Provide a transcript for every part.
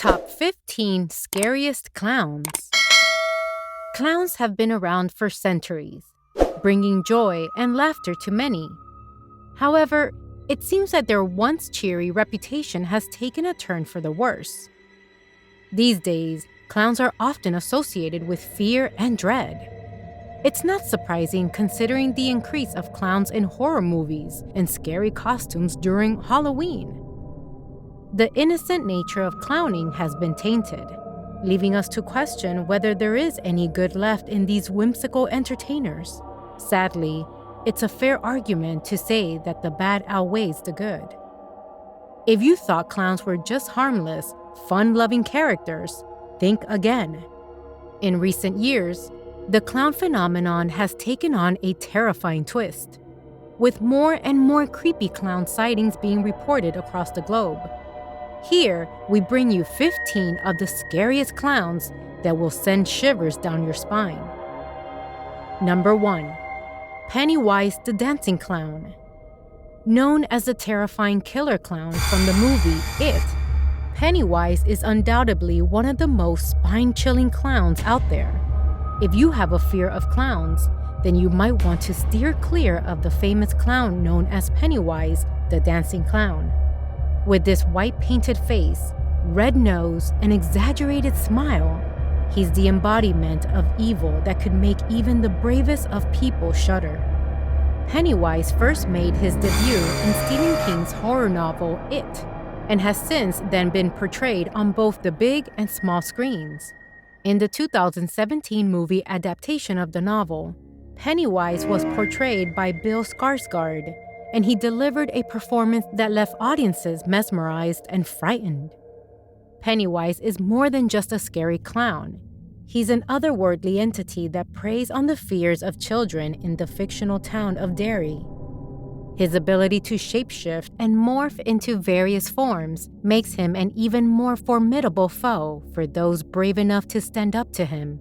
Top 15 Scariest Clowns. Clowns have been around for centuries, bringing joy and laughter to many. However, it seems that their once cheery reputation has taken a turn for the worse. These days, clowns are often associated with fear and dread. It's not surprising considering the increase of clowns in horror movies and scary costumes during Halloween. The innocent nature of clowning has been tainted, leaving us to question whether there is any good left in these whimsical entertainers. Sadly, it's a fair argument to say that the bad outweighs the good. If you thought clowns were just harmless, fun-loving characters, think again. In recent years, the clown phenomenon has taken on a terrifying twist, with more and more creepy clown sightings being reported across the globe. Here, we bring you 15 of the scariest clowns that will send shivers down your spine. Number 1. Pennywise the Dancing Clown. Known as the terrifying killer clown from the movie It, Pennywise is undoubtedly one of the most spine-chilling clowns out there. If you have a fear of clowns, then you might want to steer clear of the famous clown known as Pennywise the Dancing Clown. With this white-painted face, red nose, and exaggerated smile, he's the embodiment of evil that could make even the bravest of people shudder. Pennywise first made his debut in Stephen King's horror novel It, and has since then been portrayed on both the big and small screens. In the 2017 movie adaptation of the novel, Pennywise was portrayed by Bill Skarsgård, and he delivered a performance that left audiences mesmerized and frightened. Pennywise is more than just a scary clown. He's an otherworldly entity that preys on the fears of children in the fictional town of Derry. His ability to shapeshift and morph into various forms makes him an even more formidable foe for those brave enough to stand up to him.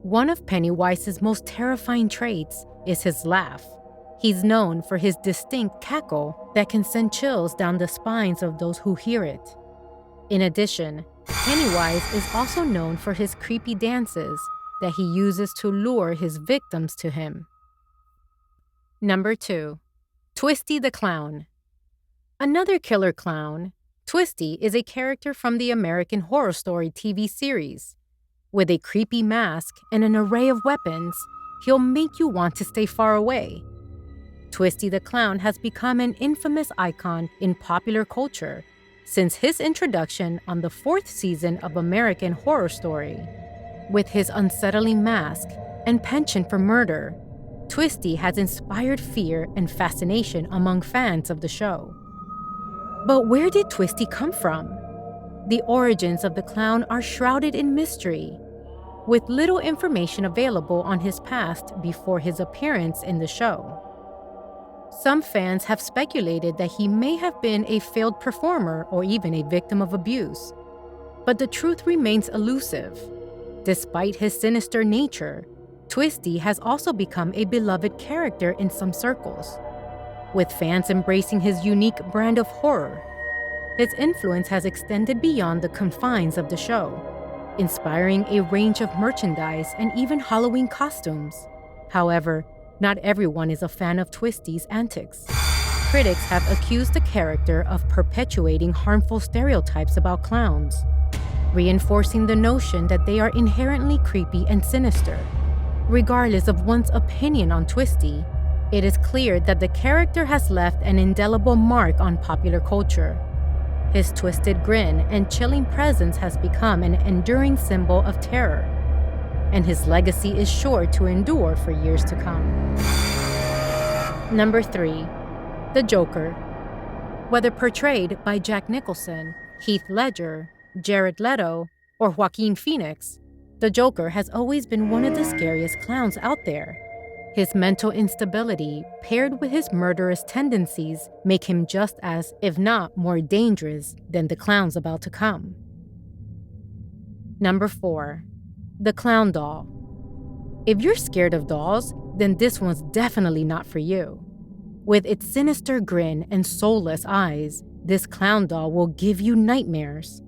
One of Pennywise's most terrifying traits is his laugh. He's known for his distinct cackle that can send chills down the spines of those who hear it. In addition, Pennywise is also known for his creepy dances that he uses to lure his victims to him. Number 2. Twisty the Clown. Another killer clown, Twisty is a character from the American Horror Story TV series. With a creepy mask and an array of weapons, he'll make you want to stay far away. Twisty the Clown has become an infamous icon in popular culture since his introduction on the 4th season of American Horror Story. With his unsettling mask and penchant for murder, Twisty has inspired fear and fascination among fans of the show. But where did Twisty come from? The origins of the clown are shrouded in mystery, with little information available on his past before his appearance in the show. Some fans have speculated that he may have been a failed performer or even a victim of abuse. But the truth remains elusive. Despite his sinister nature, Twisty has also become a beloved character in some circles, with fans embracing his unique brand of horror. His influence has extended beyond the confines of the show, inspiring a range of merchandise and even Halloween costumes. However, not everyone is a fan of Twisty's antics. Critics have accused the character of perpetuating harmful stereotypes about clowns, reinforcing the notion that they are inherently creepy and sinister. Regardless of one's opinion on Twisty, it is clear that the character has left an indelible mark on popular culture. His twisted grin and chilling presence has become an enduring symbol of terror, and his legacy is sure to endure for years to come. Number 3. The Joker. Whether portrayed by Jack Nicholson, Heath Ledger, Jared Leto, or Joaquin Phoenix, the Joker has always been one of the scariest clowns out there. His mental instability, paired with his murderous tendencies, make him just as, if not more dangerous than the clowns about to come. Number 4. The Clown Doll. If you're scared of dolls, then this one's definitely not for you. With its sinister grin and soulless eyes, this clown doll will give you nightmares.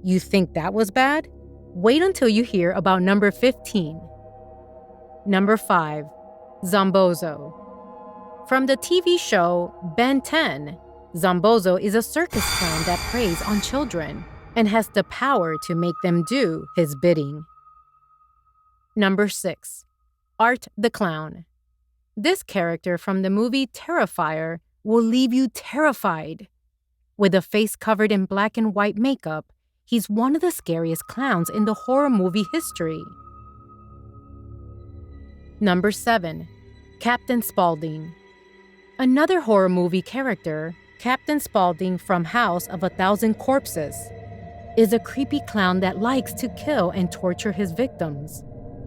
You think that was bad? Wait until you hear about number 15. Number 5. Zombozo. From the TV show Ben 10, Zombozo is a circus clown that preys on children and has the power to make them do his bidding. Number 6. Art the Clown. This character from the movie Terrifier will leave you terrified. With a face covered in black and white makeup, he's one of the scariest clowns in the horror movie history. Number 7. Captain Spaulding. Another horror movie character, Captain Spaulding from House of a Thousand Corpses, is a creepy clown that likes to kill and torture his victims.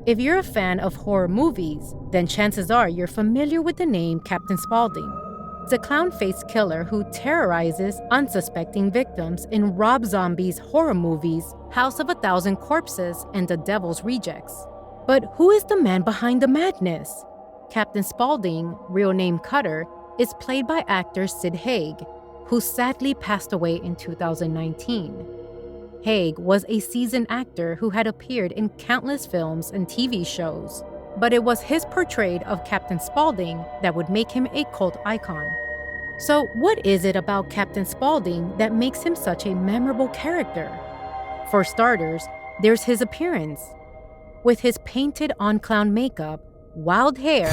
If you're a fan of horror movies, then chances are you're familiar with the name Captain Spaulding. It's a clown-faced killer who terrorizes unsuspecting victims in Rob Zombie's horror movies House of a Thousand Corpses and The Devil's Rejects. But who is the man behind the madness? Captain Spaulding, real name Cutter, is played by actor Sid Haig, who sadly passed away in 2019. Haig was a seasoned actor who had appeared in countless films and TV shows, but it was his portrayal of Captain Spaulding that would make him a cult icon. So what is it about Captain Spaulding that makes him such a memorable character? For starters, there's his appearance. With his painted-on clown makeup, wild hair,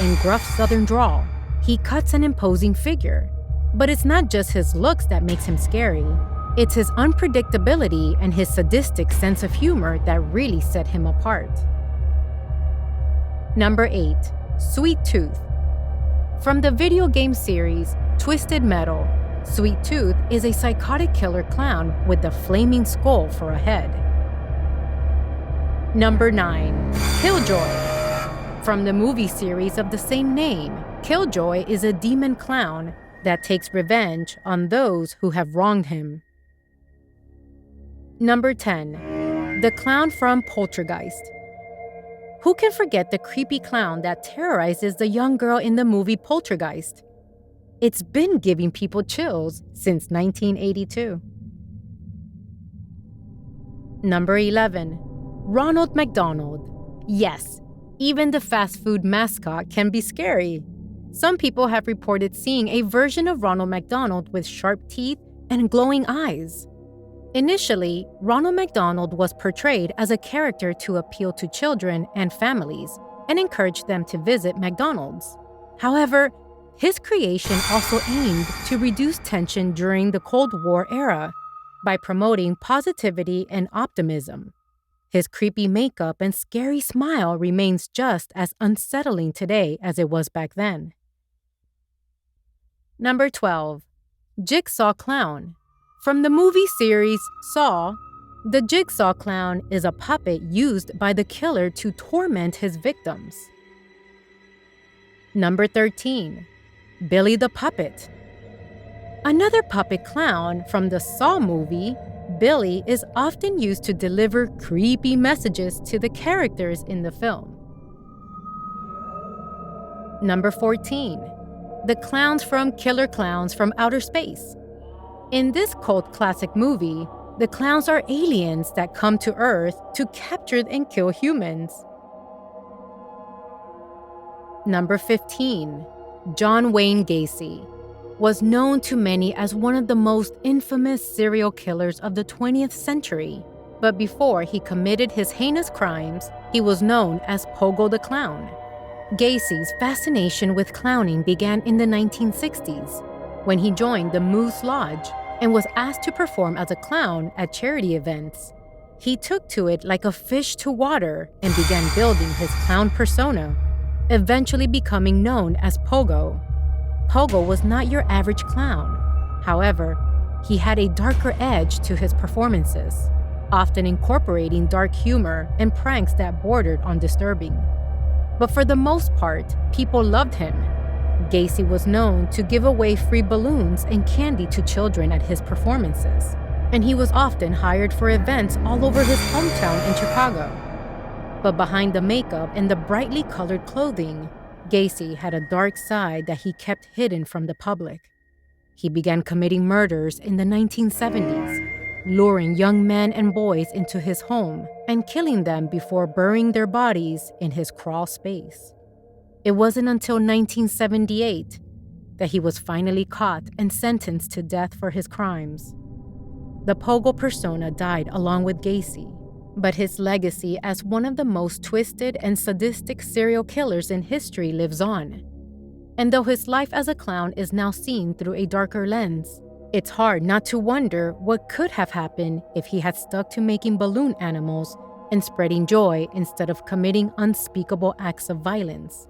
and gruff southern drawl, he cuts an imposing figure. But it's not just his looks that makes him scary. It's his unpredictability and his sadistic sense of humor that really set him apart. Number 8. Sweet Tooth. From the video game series Twisted Metal, Sweet Tooth is a psychotic killer clown with a flaming skull for a head. Number 9. Killjoy. From the movie series of the same name, Killjoy is a demon clown that takes revenge on those who have wronged him. Number 10. The clown from Poltergeist. Who can forget the creepy clown that terrorizes the young girl in the movie Poltergeist? It's been giving people chills since 1982. Number 11. Ronald McDonald. Yes, even the fast food mascot can be scary. Some people have reported seeing a version of Ronald McDonald with sharp teeth and glowing eyes. Initially, Ronald McDonald was portrayed as a character to appeal to children and families and encourage them to visit McDonald's. However, his creation also aimed to reduce tension during the Cold War era by promoting positivity and optimism. His creepy makeup and scary smile remains just as unsettling today as it was back then. Number 12. Jigsaw Clown. From the movie series Saw, the Jigsaw Clown is a puppet used by the killer to torment his victims. Number 13. Billy the Puppet. Another puppet clown from the Saw movie, Billy is often used to deliver creepy messages to the characters in the film. Number 14. The clowns from Killer Clowns from Outer Space. In this cult classic movie, the clowns are aliens that come to Earth to capture and kill humans. Number 15. John Wayne Gacy was known to many as one of the most infamous serial killers of the 20th century. But before he committed his heinous crimes, he was known as Pogo the Clown. Gacy's fascination with clowning began in the 1960s, when he joined the Moose Lodge and was asked to perform as a clown at charity events. He took to it like a fish to water and began building his clown persona, eventually becoming known as Pogo. Pogo was not your average clown. However, he had a darker edge to his performances, often incorporating dark humor and pranks that bordered on disturbing. But for the most part, people loved him. Gacy was known to give away free balloons and candy to children at his performances, and he was often hired for events all over his hometown in Chicago. But behind the makeup and the brightly colored clothing, Gacy had a dark side that he kept hidden from the public. He began committing murders in the 1970s, luring young men and boys into his home and killing them before burying their bodies in his crawl space. It wasn't until 1978 that he was finally caught and sentenced to death for his crimes. The Pogo persona died along with Gacy, but his legacy as one of the most twisted and sadistic serial killers in history lives on. And though his life as a clown is now seen through a darker lens, it's hard not to wonder what could have happened if he had stuck to making balloon animals and spreading joy instead of committing unspeakable acts of violence.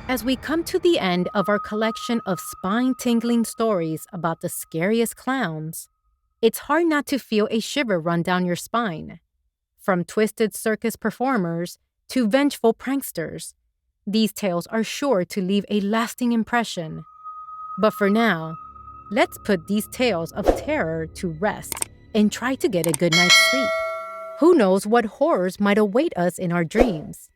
As we come to the end of our collection of spine-tingling stories about the scariest clowns, it's hard not to feel a shiver run down your spine. From twisted circus performers to vengeful pranksters, these tales are sure to leave a lasting impression. But for now, let's put these tales of terror to rest and try to get a good night's sleep. Who knows what horrors might await us in our dreams?